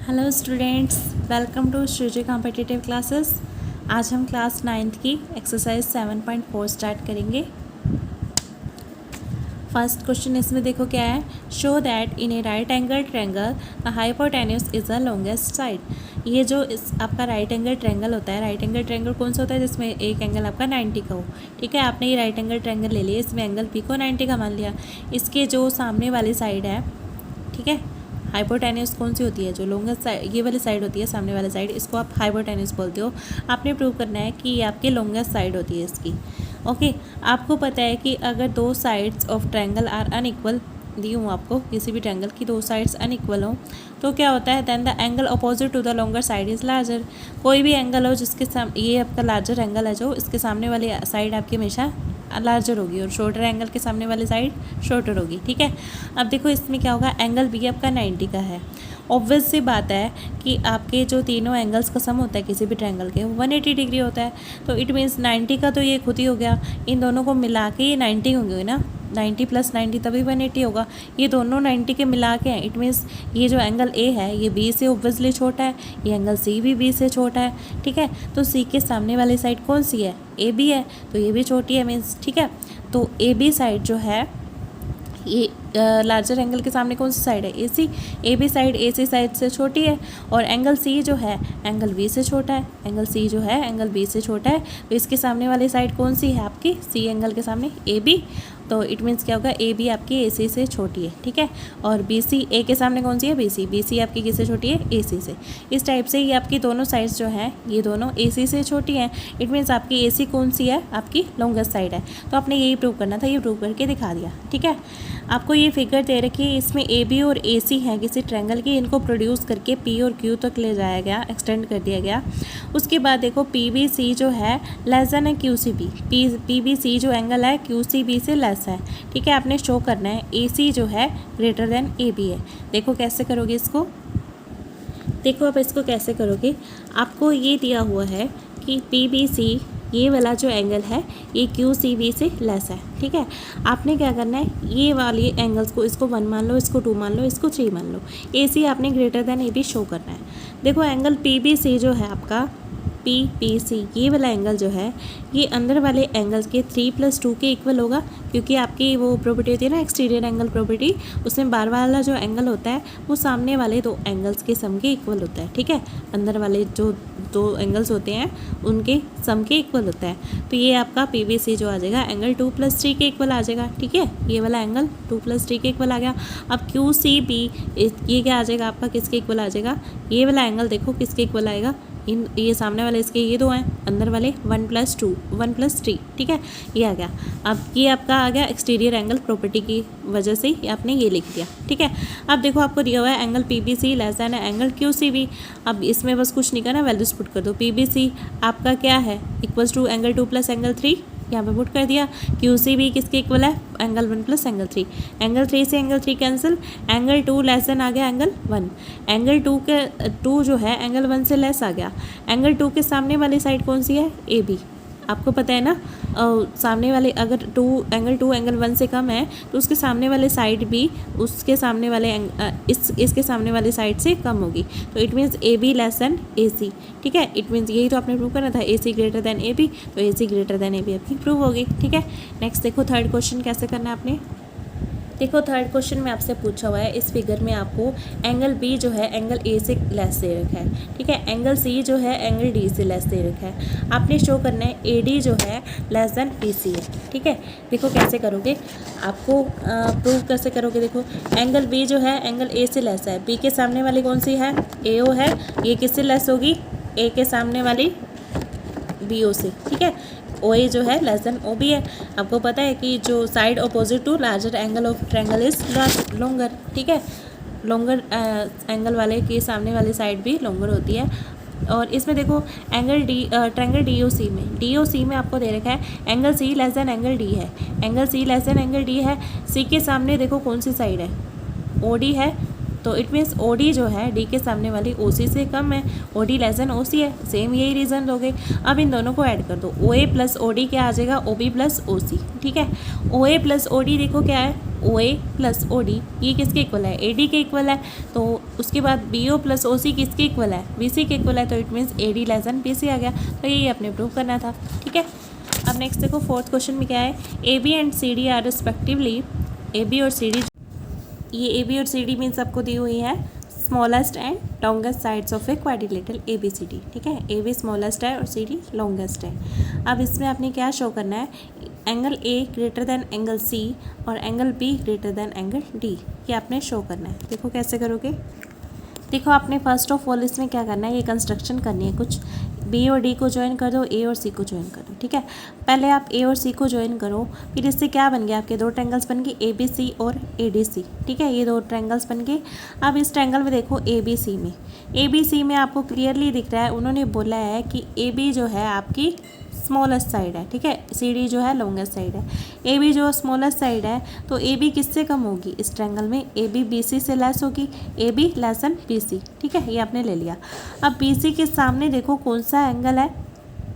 Hello students, welcome to Shruji competitive classes. आज हम class 9th की एक्सरसाइज 7.4 स्टार्ट करेंगे। फर्स्ट क्वेश्चन इसमें देखो क्या है। Show that in a right angle triangle a hypotenuse is the longest side. ये जो इस आपका राइट एंगल ट्रायंगल होता है, राइट एंगल ट्रायंगल कौन सा होता है जिसमें एक एंगल आपका 90 का हो। ठीक है, आपने ये राइट एंगल ट्रायंगल ले लिया, इसमें एंगल पी को 90 का मान लिया। इसके जो सामने वाली साइड है, ठीक है, हाइपोटेन्यूस कौन सी होती है, जो लॉन्गेस्ट साइड ये वाली साइड होती है, सामने वाली साइड, इसको आप हाइपोटेन्यूस बोलते हो। आपने प्रूव करना है कि ये आपकी लॉन्गेस्ट साइड होती है इसकी। ओके, आपको पता है कि अगर दो sides of triangle are unequal दी हूँ आपको, किसी भी ट्रायंगल की दो साइड्स अनइक्वल हो तो क्या होता है, then the angle opposite to the longer side is larger. कोई भी एंगल हो जिसके ये आपका लार्जर एंगल है, जो इसके सामने वाली साइड आपकी हमेशा लार्जर होगी और शॉर्टर एंगल के सामने वाली साइड शॉर्टर होगी। ठीक है, अब देखो इसमें क्या होगा, एंगल बी आपका 90 का है। ऑब्वियस सी बात है कि आपके जो तीनों एंगल्स का सम होता है किसी भी ट्रायंगल के, 180 डिग्री होता है। तो इट मीन्स 90 का तो ये खुद ही हो गया, इन दोनों को मिला के ये 90 होंगे ना, 90 + 90 तभी 180 होगा। ये दोनों 90 के मिला के हैं, इट मीन्स ये जो एंगल ए है ये बी से ऑब्वियसली छोटा है, ये एंगल सी भी बी से छोटा है। ठीक है, तो सी के सामने वाली साइड कौन सी है, ए बी है, तो ये भी छोटी है मीन्स। ठीक है, तो ए बी साइड जो है ये लार्जर एंगल के सामने कौन सी साइड है, A C. A B side A C side से छोटी है और एंगल सी जो है एंगल बी से छोटा है, एंगल सी जो है एंगल बी से छोटा है। तो इसके सामने वाली साइड कौन सी है आपकी, सी एंगल के सामने ए बी। तो इट मीन्स क्या होगा, ए बी आपकी ए सी से छोटी है। ठीक है, और बी सी ए के सामने कौन सी है, बी सी। बी सी आपकी किससे छोटी है, ए सी से। इस टाइप से ये आपकी दोनों साइड्स जो हैं ये दोनों ए सी से छोटी हैं। इट मीन्स आपकी ए सी कौन सी है, आपकी लॉन्गेस्ट साइड है। तो आपने यही प्रूव करना था, ये प्रूव करके दिखा दिया। ठीक है, आपको ये फिगर दे रखी है, इसमें ए बी और ए सी है किसी ट्रायंगल की, इनको प्रोड्यूस करके पी और क्यू तक ले जाया गया, एक्सटेंड कर दिया गया। उसके बाद देखो पी बी सी जो है लेस देन है Q C B. P B C जो एंगल है क्यू सी बी से लेस है। ठीक है, आपने शो करना है ए सी जो है ग्रेटर देन ए बी है। देखो कैसे करोगे इसको, देखो आप इसको कैसे करोगे। आपको ये दिया हुआ है कि पी बी सी ये वाला जो एंगल है ये क्यू सी बी से लेस है। ठीक है, आपने क्या करना है, ये वाली एंगल्स को, इसको 1 मान लो, इसको 2 मान लो, इसको 3 मान लो। ए सी आपने greater than A B show करना है। देखो एंगल पी बी सी जो है आपका पी पी सी, ये वाला एंगल जो है ये अंदर वाले एंगल्स के 3 + 2 के इक्वल होगा, क्योंकि आपकी वो प्रॉपर्टी होती है ना एक्सटीरियर एंगल प्रॉपर्टी, उसमें बार वाला जो एंगल होता है वो सामने वाले दो एंगल्स के सम के इक्वल होता है। ठीक है, अंदर वाले जो दो एंगल्स होते हैं उनके सम के इक्वल होता है। तो ये आपका पी बी सी जो आ जाएगा एंगल 2 + 3 के इक्वल आ जाएगा। ठीक है, ये वाला एंगल 2 + 3 के इक्वल आ गया। अब क्यू सी बी ये क्या आ जाएगा आपका, किसके इक्वल आ जाएगा, ये वाला एंगल देखो किसके इक्वल आएगा, इन ये सामने वाले इसके ये दो हैं, अंदर वाले 1 + 2 1 + 3। ठीक है, ये आ गया। अब ये आपका आ गया एक्सटीरियर एंगल प्रॉपर्टी की वजह से आपने ये लिख दिया। ठीक है, अब देखो आपको दिया हुआ है angle P B C less than angle Q C B. अब इसमें बस कुछ नहीं करना, वैल्यूज पुट कर दो। पी बी सी आपका क्या है, इक्वल्स टू एंगल 2 + एंगल 3, यहाँ पे पुट कर दिया। क्यू सी बी किसके इक्वल है, एंगल 1 + एंगल 3। एंगल 3 से angle 3 cancel, angle 2 less than आ गया एंगल 1। एंगल 2 जो है एंगल 1 से लेस आ गया। एंगल 2 के सामने वाली साइड कौन सी है, ए बी। आपको पता है ना, सामने वाले अगर एंगल 2 एंगल 1 से कम है तो उसके सामने वाले साइड भी उसके सामने वाले इसके सामने वाली साइड से कम होगी। तो it means A B less than A C. ठीक है, इट मीन्स यही तो आपने प्रूव करना था, ए सी ग्रेटर देन ए बी, तो ए सी ग्रेटर देन ए बी आपकी प्रूव होगी। ठीक है, नेक्स्ट देखो थर्ड क्वेश्चन कैसे करना है आपने। देखो थर्ड क्वेश्चन में आपसे पूछा हुआ है, इस फिगर में आपको एंगल बी जो है एंगल ए से लेस दे रखा है। ठीक है, एंगल सी जो है एंगल डी से लेस दे रखा है। आपने शो करना है ए डी जो है लेस देन बी सी है। ठीक है, देखो कैसे करोगे, आपको प्रूव कैसे करोगे। देखो एंगल बी जो है एंगल ए से लेस है, बी के सामने वाली कौन सी है, ए ओ है, ये किससे लेस होगी, ए के सामने वाली बी ओ से। ठीक है, ओ ए जो है लेस देन ओ बी है। आपको पता है कि जो side opposite to larger angle of triangle is longer. ठीक है, लॉन्गर एंगल वाले की सामने वाली साइड भी लॉन्गर होती है। और इसमें देखो angle D triangle D O C में आपको दे रखा है angle C less than angle D है, angle C less than angle D है। सी के सामने देखो कौन सी साइड है, ओ डी है, तो इट मीन्स ओ डी जो है डी के सामने वाली ओ सी से कम है, ओ डी लेस देन ओ सी है, सेम यही रीज़न हो गए। अब इन दोनों को ऐड कर दो, ओ ए प्लस ओ डी क्या आ जाएगा, ओ बी प्लस ओ सी, ठीक है। ओ ए प्लस ओ डी देखो क्या है, ओ ए प्लस ओ डी ये किसके इक्वल है, ए डी के इक्वल है। तो उसके बाद बी ओ प्लस ओ सी किसके इक्वल है, बी सी के इक्वल है, तो it means A D less than B C आ गया। तो यही अपने प्रूव करना था, ठीक है। अब नेक्स्ट देखो फोर्थ क्वेश्चन में क्या है, A B and C D are respectively, A B और सी डी, ये ए बी और सी डी मीन्स आपको दी हुई है smallest and longest sides of a quadrilateral A B C D, ठीक है। ए बी स्मॉलेस्ट है और सी डी लॉन्गेस्ट है। अब इसमें आपने क्या शो करना है, angle A greater than angle C और angle B greater than angle D, ये आपने शो करना है। देखो कैसे करोगे, देखो आपने फर्स्ट ऑफ ऑल इसमें क्या करना है, ये कंस्ट्रक्शन करनी है कुछ, बी और डी को ज्वाइन कर दो, ए और सी को ज्वाइन कर दो, ठीक है। पहले आप ए और सी को ज्वाइन करो, फिर इससे क्या बन गया, आपके दो ट्रायंगल्स बन गए ए बी सी और ए डी सी, ठीक है। ये दो ट्रायंगल्स बन गए। अब इस ट्रायंगल में देखो ए बी सी में, ए बी सी में आपको क्लियरली दिख रहा है, उन्होंने बोला है कि ए बी जो है आपकी स्मॉलेस्ट साइड है, ठीक है, सी डी जो है लॉन्गेस्ट साइड है। ए बी जो स्मॉलेस्ट साइड है तो ए बी किससे कम होगी इस ट्रायंगल में, ए बी बी सी से लेस होगी, A B less than B C, ठीक है, ये आपने ले लिया। अब बी सी के सामने देखो कौन सा एंगल है,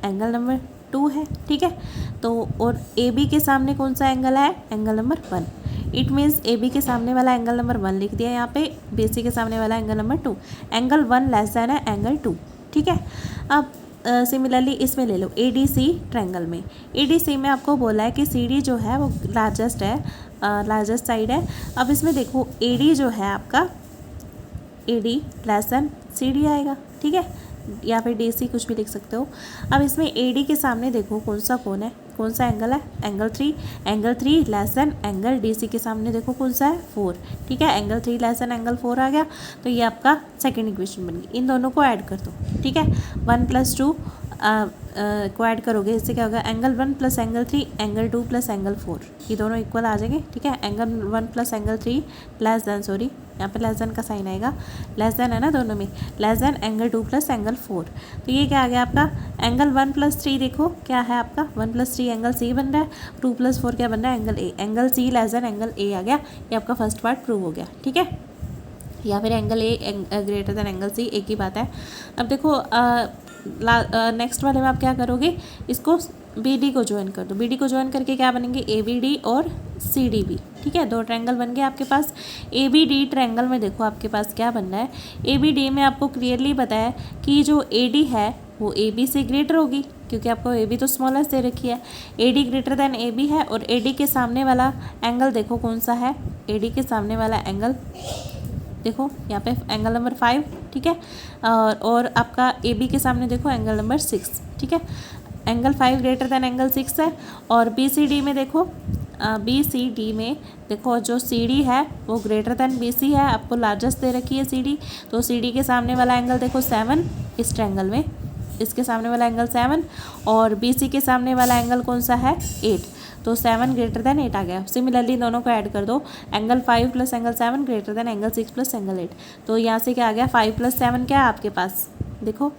एंगल नंबर 2 है, ठीक है। तो और ए बी के सामने कौन सा एंगल है, angle number 1। It means A B के सामने वाला एंगल नंबर 1 लिख दिया यहाँ पे, बी सी के सामने वाला angle number 2, angle 1 less than है एंगल 2, ठीक है। अब सिमिलरली इसमें ले लो ए डी सी ट्रायंगल में, ए डी सी में आपको बोला है कि सी डी जो है वो लार्जेस्ट है, लार्जेस्ट साइड है। अब इसमें देखो ए डी जो है आपका, A D less than C D आएगा, ठीक है, या फिर डी सी कुछ भी लिख सकते हो। अब इसमें ए डी के सामने देखो कौन सा कोण है, कौन सा एंगल है, angle 3, angle 3 less than angle D C के सामने देखो कौन सा है 4, ठीक है, एंगल 3 लेस देन एंगल 4 आ गया। तो ये आपका सेकेंड इक्वेशन बन गई। इन दोनों को ऐड कर दो, ठीक है, 1 + 2 को ऐड करोगे, इससे क्या होगा, एंगल 1 + एंगल 3, एंगल 2 + एंगल 4, ये दोनों इक्वल आ जाएंगे, ठीक है। Angle 1 + angle 3 less then, sorry यहाँ पे लेस देन का साइन आएगा, लेस देन है ना दोनों में, लेस देन एंगल 2 + एंगल 4। तो ये क्या आ गया आपका, एंगल 1 + 3 देखो क्या है आपका, 1 + 3 एंगल सी बन रहा है, 2 + 4 क्या बन रहा है, angle A, angle C less than angle A आ गया। ये आपका फर्स्ट पार्ट प्रूव हो गया, ठीक है, या फिर angle A greater than angle C, एक ही बात है। अब देखो नेक्स्ट वाले में आप क्या करोगे, इसको बी डी को ज्वाइन कर दो, बी डी को ज्वाइन करके क्या बनेंगे, ए बी डी और सी डी बी, ठीक है, दो ट्रायंगल बन गए आपके पास। ए बी डी ट्रायंगल में देखो आपके पास क्या बन रहा है, ए बी डी में आपको क्लियरली पता है कि जो ए डी है वो ए बी से ग्रेटर होगी, क्योंकि आपको ए बी तो स्मॉलेस्ट दे रखी है, A D greater than A B है। और ए डी के सामने वाला एंगल देखो कौन सा है, ए डी के सामने वाला एंगल देखो यहाँ पे एंगल नंबर 5, ठीक है, और आपका ए बी के सामने देखो एंगल नंबर 6, ठीक है, एंगल 5 ग्रेटर देन एंगल 6 है। और बी सी डी में देखो, बी सी डी में देखो जो सी डी है वो ग्रेटर देन बी सी है, आपको लार्जेस्ट दे रखी है सी डी, तो सी डी के सामने वाला एंगल देखो 7 इस ट्रायंगल में, इसके सामने वाला एंगल 7 और बी सी के सामने वाला एंगल कौन सा है 8, तो 7 ग्रेटर देन 8 आ गया। सिमिलरली दोनों को ऐड कर दो, angle 5 + angle 7 greater than angle 6 + angle 8, तो यहाँ से क्या आ गया 5 + 7 क्या है आपके पास, देखो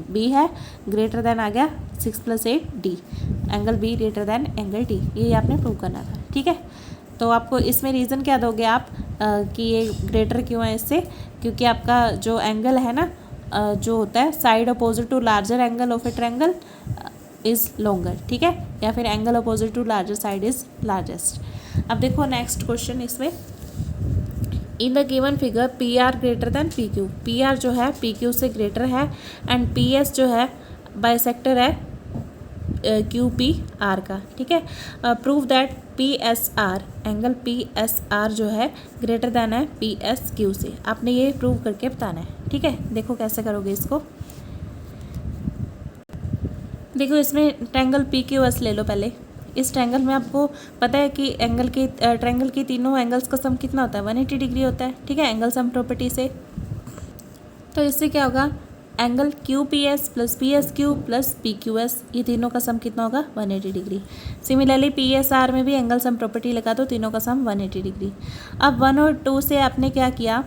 बी है, ग्रेटर देन आ गया 6 + 8 D, angle B greater than angle D, ये आपने प्रूव करना था, ठीक है। तो आपको इसमें रीज़न क्या दोगे आप कि ये ग्रेटर क्यों है इससे, क्योंकि आपका जो एंगल है ना जो होता है side opposite to larger angle of a triangle is longer, ठीक है, या फिर angle opposite to larger side is largest. अब देखो नेक्स्ट क्वेश्चन इसमें, in the given figure P R greater than P Q, P R जो है P Q से ग्रेटर है एंड पी एस जो है बाइसेक्टर है क्यू पी आर का, ठीक है। Prove that P S are, angle P S are जो है ग्रेटर देन है पी एस क्यू से, आपने ये प्रूव करके बताना है, ठीक है। देखो कैसे करोगे इसको, देखो इसमें ट्रायंगल पी क्यू एस ले लो पहले। इस ट्रायंगल में आपको पता है कि ट्रायंगल के तीनों एंगल्स का सम कितना होता है 180 डिग्री होता है, ठीक है, एंगल सम प्रॉपर्टी से। तो इससे क्या होगा, angle Q P S plus P S Q plus P Q S, ये तीनों का सम कितना होगा 180 degree. Similarly P S are में भी एंगल सम प्रॉपर्टी लगा दो, तीनों का सम 180 डिग्री। अब 1 और 2 से आपने क्या किया,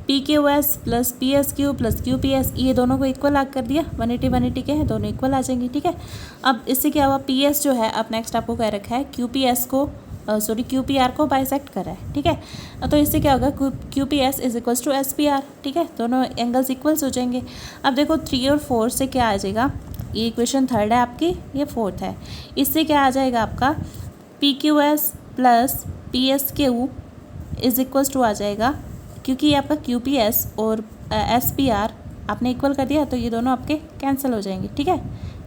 P Q S plus P S Q plus Q P S, ये दोनों को इक्वल आग कर दिया, 180 के हैं, दोनों इक्वल आ जाएंगे, ठीक है। अब इससे क्या हुआ, पी एस जो है अब नेक्स्ट आपको कह रखा है क्यू पी एस को सॉरी क्यू पी आर को बाइसेक्ट कर रहा है, ठीक है। तो इससे क्या होगा, Q P S is equals to S P R, ठीक है, दोनों एंगल्स इक्वल्स हो जाएंगे। अब देखो 3 और 4 से क्या आ जाएगा, ये इक्वेशन 3 है आपकी, ये 4 है, इससे क्या आ जाएगा आपका P Q S plus P S Q is equals to आ जाएगा, क्योंकि ये आपका क्यू पी एस और एस पी आर आपने इक्वल कर दिया तो ये दोनों आपके कैंसिल हो जाएंगे, ठीक है,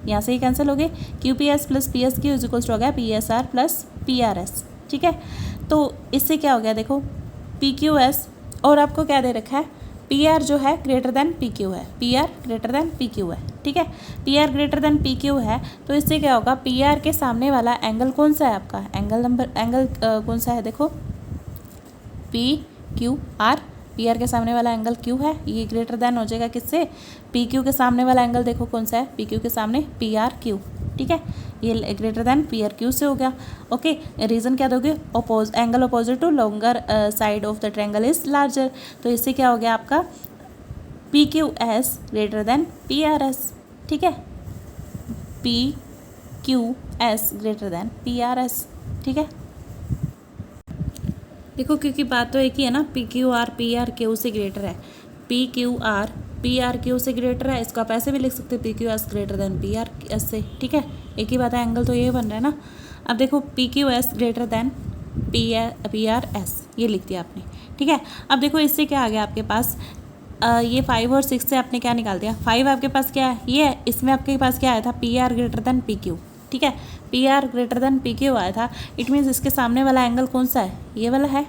यहाँ से ही कैंसिल हो गए। Q P S plus P S Q is equals to हो गया P S R plus P R S, ठीक है। तो इससे क्या हो गया, देखो पी क्यू एस और आपको क्या दे रखा है, पी आर जो है ग्रेटर देन पी क्यू है, P R greater than P Q है, ठीक है, P R greater than P Q है। तो इससे क्या होगा, पी आर के सामने वाला एंगल कौन सा है आपका, एंगल कौन सा है, देखो P Q R, P R के सामने वाला एंगल क्यू है, ये ग्रेटर देन हो जाएगा किससे, पी क्यू के सामने वाला एंगल देखो कौन सा है, पी क्यू के सामने पी आर क्यू, ठीक है, ये greater than P R Q से हो गया। ओके, रीज़न क्या दोगे, angle opposite to longer side of the triangle is larger. तो इससे क्या हो गया आपका P Q S greater than P R S, ठीक है, P Q S greater than P R S, ठीक है। देखो क्योंकि बात तो एक ही है ना, P Q R P R Q से ग्रेटर है, P Q R P R Q से ग्रेटर है, इसको आप ऐसे भी लिख सकते हैं P Q S greater than P R S से, ठीक है, एक ही बात है, एंगल तो ये बन रहा है ना। अब देखो P Q S greater than P R S, ये लिख दिया आपने, ठीक है। अब देखो इससे क्या आ गया आपके पास, ये 5 और 6 से आपने क्या निकाल दिया, 5 आपके पास क्या है, ये है, इसमें आपके पास क्या आया था, P R greater than P Q, ठीक है, P R greater than P Q आया था, इट मीन्स इसके सामने वाला एंगल कौन सा है, ये वाला है,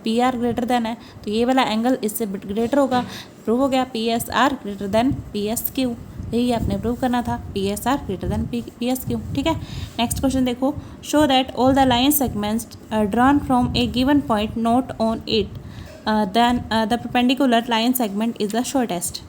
पी आर ग्रेटर देन है, तो ये वाला एंगल इससे ग्रेटर होगा, प्रूव हो गया P S R greater than P S Q, यही आपने प्रूव करना था, P S R greater than P S Q, ठीक है। नेक्स्ट क्वेश्चन देखो, show that all the line segments drawn from a given point not on it then the perpendicular line segment is the shortest.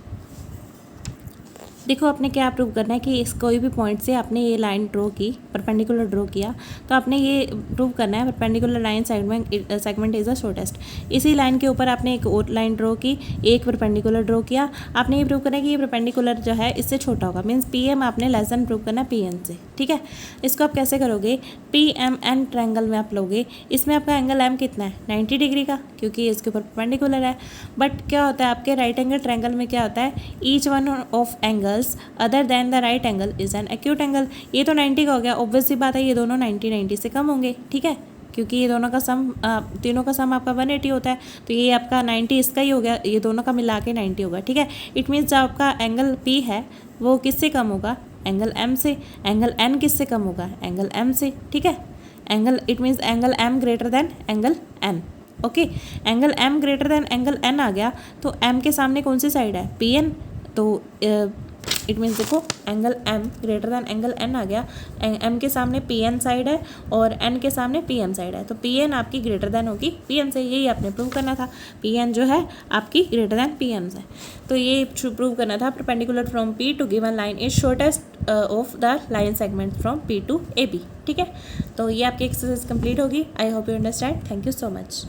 देखो आपने क्या prove करना है कि इस कोई भी पॉइंट से आपने ये लाइन ड्रॉ की, परपेंडिकुलर ड्रॉ किया, तो आपने ये प्रूव करना है perpendicular line segment is the shortest. इसी लाइन के ऊपर आपने एक और लाइन ड्रॉ की, एक परपेंडिकुलर ड्रॉ किया, आपने ये प्रूव करना है कि ये परपेंडिकुलर जो है इससे छोटा होगा, मीन्स पी एम आपने लेस देन प्रूव करना है पी एन से, ठीक है। इसको आप कैसे करोगे, पी एम एन ट्रायंगल में आप लोगे, इसमें आपका एंगल एम कितना है 90 डिग्री का, क्योंकि इसके ऊपर परपेंडिकुलर है। बट क्या होता है आपके राइट एंगल ट्रायंगल में क्या होता है, each one of angles other than the right angle is an acute angle. ये तो 90 का हो गया, ऑब्वियस सी बात है ये दोनों 90 से कम होंगे, ठीक है, क्योंकि ये दोनों का सम तीनों का सम आपका 180 होता है, तो ये आपका 90 इसका ही हो गया, ये दोनों का मिला के 90 होगा, ठीक है। इट मीन्स जो आपका एंगल P है वो किससे कम होगा, एंगल M से। एंगल N किससे कम होगा, एंगल M से, ठीक है। Angle it means angle M greater than angle N, okay. Angle M greater than angle N आ गया, तो M के सामने कौन सी साइड है, PN, तो इट मीन्स देखो angle M greater than angle N आ गया, M के सामने PN साइड है और N के सामने PM साइड है, तो PN आपकी ग्रेटर देन होगी PN से, यही आपने प्रूव करना था, PN जो है आपकी ग्रेटर देन PM से। तो ये प्रूव करना था perpendicular from P to given line is shortest of the line segment from P to AB, ठीक है। तो ये आपकी एक्सरसाइज कंप्लीट होगी, I hope you understand, thank you so much.